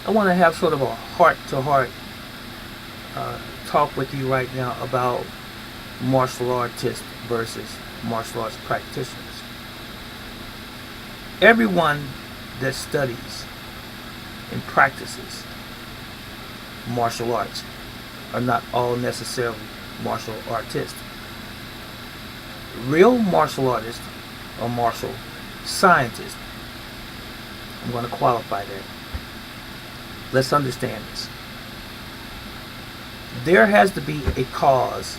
I want to have sort of a heart-to-heart talk with you right now about martial artists versus martial arts practitioners. Everyone that studies and practices martial arts are not all necessarily martial artists. Real martial artists are martial scientists. I'm going to qualify that. Let's understand this. There has to be a cause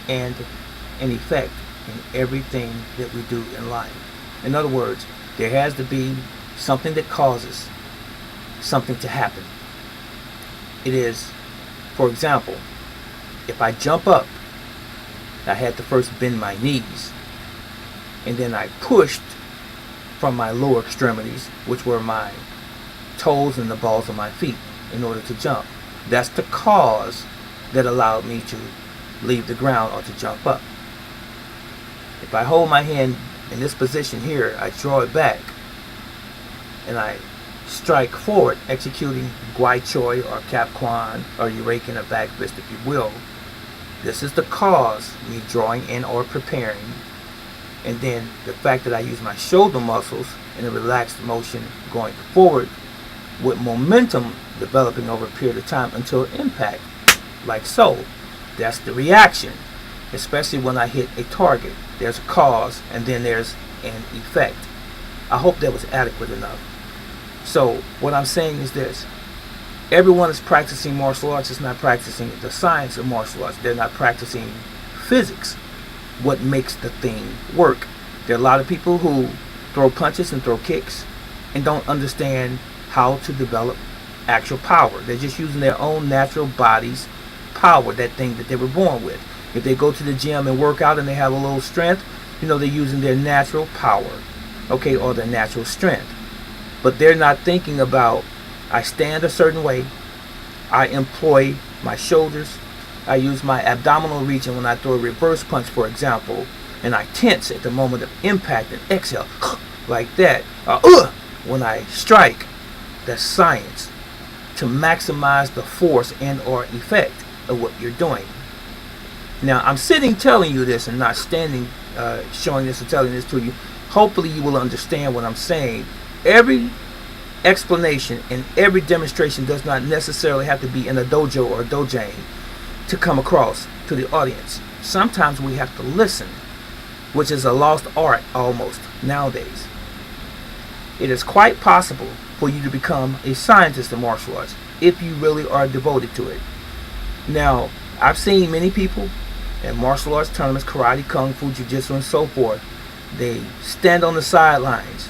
and an effect in everything that we do in life. In other words, there has to be something that causes something to happen. It is, for example, if I jump up, I had to first bend my knees, and then I pushed from my lower extremities, which were my toes and the balls of my feet, in order to jump. That's the cause that allowed me to leave the ground or to jump up. If I hold my hand in this position here, I draw it back, and I strike forward, executing Guai Choi or Cap Kwan, or you rake in a back fist if you will. This is the cause, me drawing in or preparing. And then the fact that I use my shoulder muscles in a relaxed motion going forward with momentum developing over a period of time until impact, like so. That's the reaction, especially when I hit a target. There's a cause and then there's an effect. I hope that was adequate enough. So what I'm saying is this. Everyone is practicing martial arts is not practicing the science of martial arts. They're not practicing physics, what makes the thing work. There are a lot of people who throw punches and throw kicks and don't understand how to develop actual power. They're just using their own natural body's power, that thing that they were born with. If they go to the gym and work out and they have a little strength, they're using their natural power, okay, or their natural strength. But they're not thinking about, I stand a certain way, I employ my shoulders, I use my abdominal region when I throw a reverse punch, for example, and I tense at the moment of impact and exhale, like that. When I strike, that's science, to maximize the force and or effect of what you're doing. Now, I'm sitting telling you this and not standing showing this and telling this to you. Hopefully you will understand what I'm saying. Every explanation and every demonstration does not necessarily have to be in a dojo or a dojang to come across to the audience. Sometimes we have to listen, which is a lost art almost nowadays. It is quite possible for you to become a scientist of martial arts if you really are devoted to it. Now, I've seen many people in martial arts tournaments, karate, kung fu, jiu-jitsu, and so forth. They stand on the sidelines,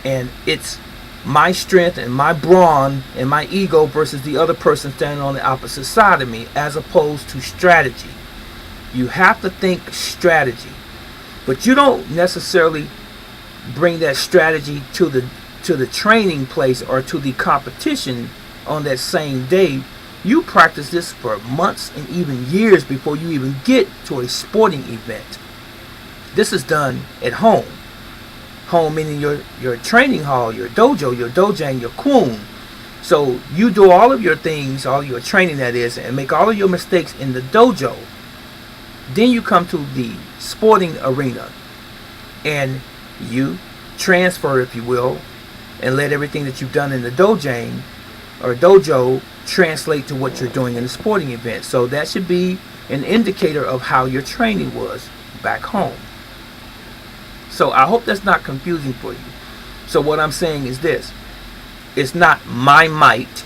and it's my strength and my brawn and my ego versus the other person standing on the opposite side of me, as opposed to strategy. You have to think strategy, but you don't necessarily bring that strategy to the training place or to the competition on that same day. You practice this for months and even years before you even get to a sporting event. This is done at home. Home meaning your training hall, your dojo, your dojang, your kun. So you do all of your things, all your training that is, and make all of your mistakes in the dojo. Then you come to the sporting arena and you transfer, if you will, and let everything that you've done in the dojang or dojo translate to what you're doing in the sporting event. So that should be an indicator of how your training was back home. So I hope that's not confusing for you. So what I'm saying is this. It's not my might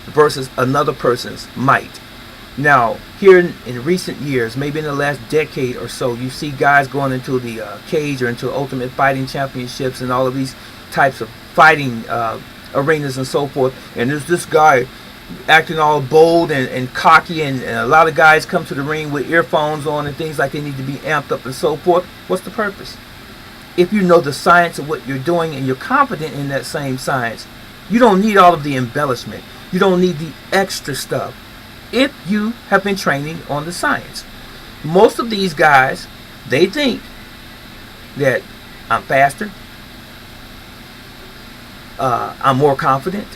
versus another person's might. Now, here in recent years, maybe in the last decade or so, you see guys going into the cage or into Ultimate Fighting Championships and all of these types of fighting arenas and so forth. And there's this guy acting all bold and cocky, and a lot of guys come to the ring with earphones on and things like they need to be amped up and so forth. What's the purpose? If you know the science of what you're doing and you're confident in that same science, you don't need all of the embellishment. You don't need the extra stuff if you have been training on the science. Most of these guys, they think that I'm faster, I'm more confident,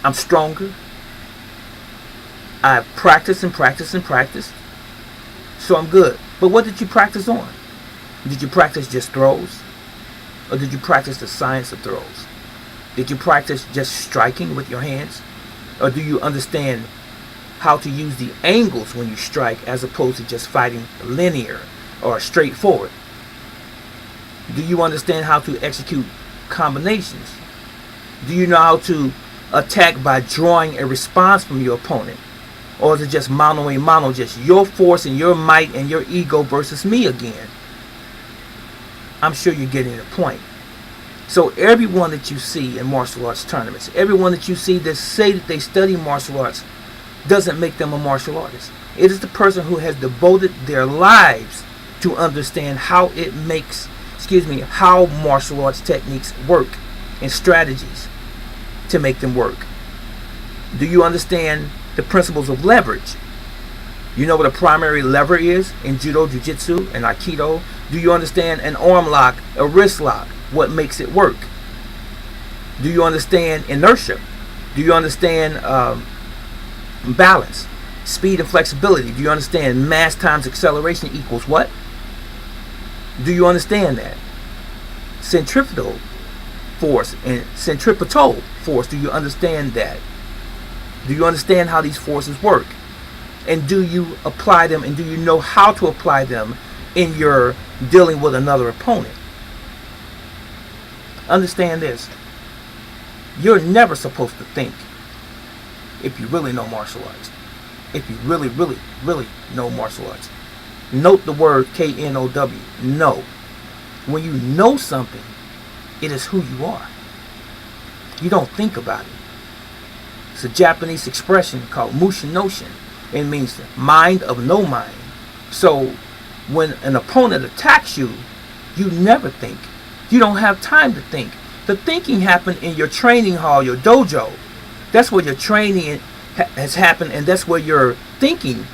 I'm stronger. I've practiced and practiced and practiced. So I'm good. But what did you practice on? Did you practice just throws? Or did you practice the science of throws? Did you practice just striking with your hands? Or do you understand how to use the angles when you strike as opposed to just fighting linear or straightforward? Do you understand how to execute combinations? Do you know how to attack by drawing a response from your opponent? Or is it just mano a mano, just your force and your might and your ego versus me again? I'm sure you're getting the point. So everyone that you see in martial arts tournaments, everyone that you see that say that they study martial arts, doesn't make them a martial artist. It is the person who has devoted their lives to understand how how martial arts techniques work and strategies to make them work. Do you understand the principles of leverage? You know what a primary lever is in judo, jiu-jitsu, and aikido? Do you understand an arm lock, a wrist lock, what makes it work? Do you understand inertia? Do you understand balance, speed, and flexibility? Do you understand mass times acceleration equals what? Do you understand that? Centrifugal force and centripetal force, do you understand that? Do you understand how these forces work? And do you apply them, and do you know how to apply them in your dealing with another opponent? Understand this. You're never supposed to think if you really know martial arts. If you really, really, really know martial arts. Note the word K-N-O-W. Know. When you know something, it is who you are. You don't think about it. It's a Japanese expression called mushin noshin. It means mind of no mind. So when an opponent attacks you, you never think. You don't have time to think. The thinking happened in your training hall, your dojo. That's where your training has happened, and that's where your thinking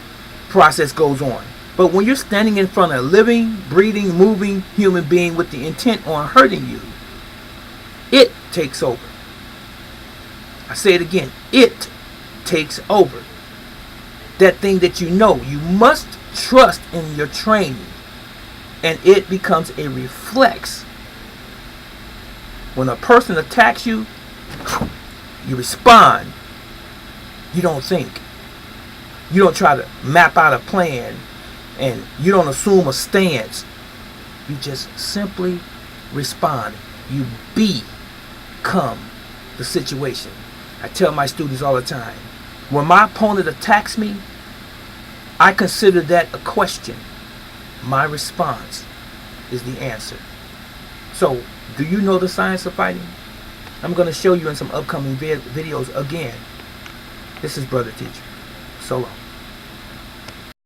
process goes on. But when you're standing in front of a living, breathing, moving human being with the intent on hurting you, it takes over. I say it again. It takes over. That thing that you know, you must trust in your training, and it becomes a reflex. When a person attacks you, you respond. You don't think. You don't try to map out a plan, and you don't assume a stance. You just simply respond. You become the situation. I tell my students all the time, when my opponent attacks me, I consider that a question. My response is the answer. So, do you know the science of fighting? I'm going to show you in some upcoming videos again. This is Brother Teacher. So long.